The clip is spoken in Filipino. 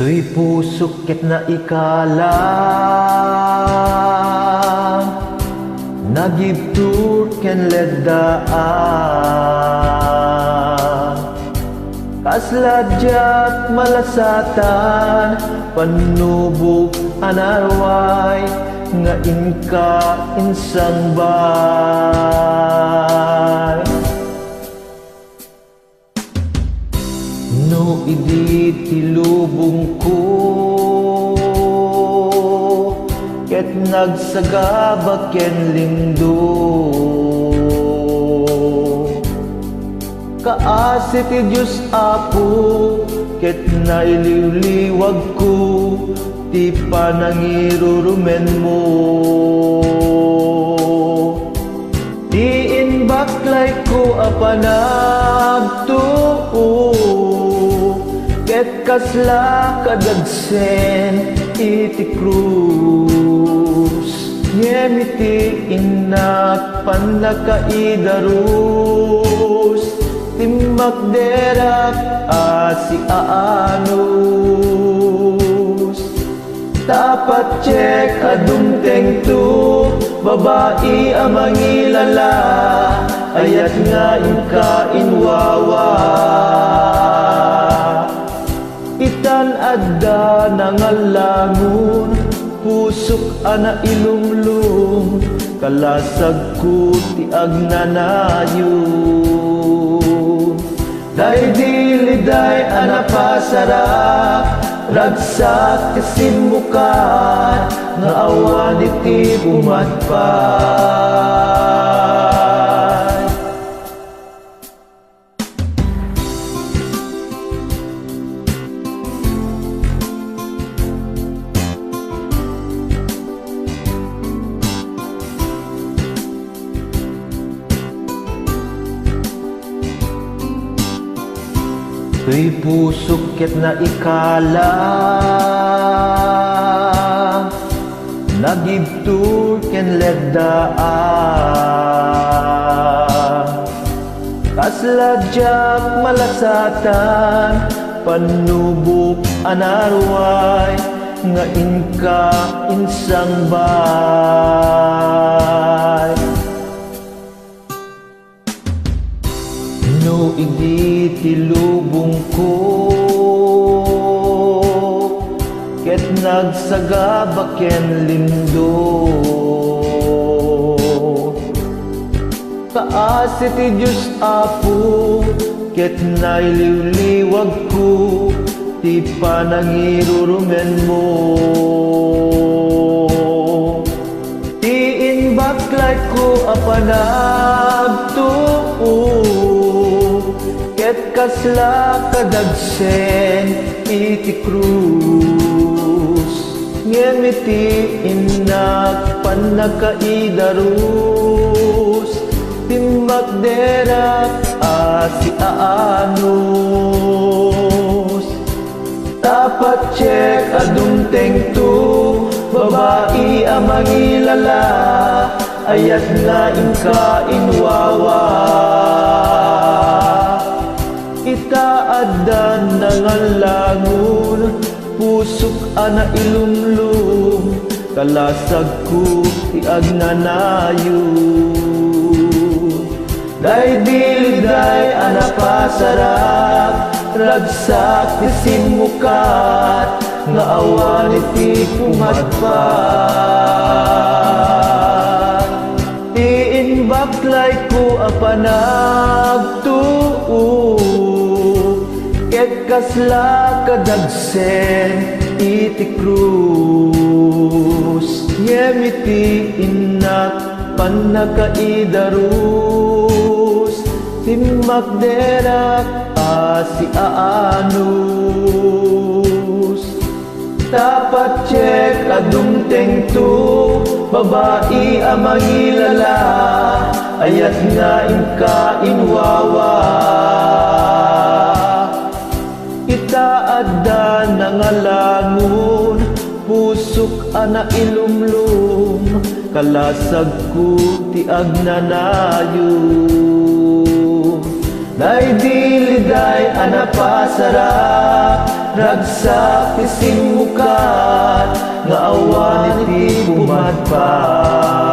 Tuy pusok ket na ikala nagibtur ken leddaan kasladjak malasatan panubok anarway nga inka insang bay no idi tilubong ko ket nagsagaba ken lindo kaasi ti Diyos Apo ket nailiwliwag ko ti panangirurumen mo ti inbaklay ko apanagtuo ket kasla kadagsen iti krus yemiti inak panakaidarus timbak derak asi aanus tapat cek adumteng tu babae amangilala ayat nga inka inwawa itan adda nangalangon pusok ana ilumlum kalasag ko ti agnanayon day diliday ana pasarap ragsak kasimukan nga awan iti bumatpay tuy pusok ket na ikala nagibtur ken leddaan kasladjak malasatan panubok anarway nga inka insang bay no idi tilubong ko ket nagsagaba ken lindo kaasi ti Diyos Apo ket nailiwliwag ko ti panangirurumen mo ti inbaklay ko apanagtuo ket kasla kadagsen iti krus ngemiti inak panakaidarus timbak derak asi aanus tapat cek adumteng tu babae amangilala ayat nga inka inwawa itaaddan nangalangon pusok ana ilumlum kalasag ko ti agnanayon day diliday ana pasarap ragsak ti simukat nga awan iti pumatpat ti inbaklay ko apanagtuo ket kasla kadagsen iti krus yemiti inak panakaidarus timbak derak asi aanus tapat cek adumteng tu babae amangilala ayat nga inka inwawa itaadda nangalangon pusok ana ilumlum kalasag ko ti agnanayon day diliday ana pasarap ragsak ising mukat nga awan iti pumadpad.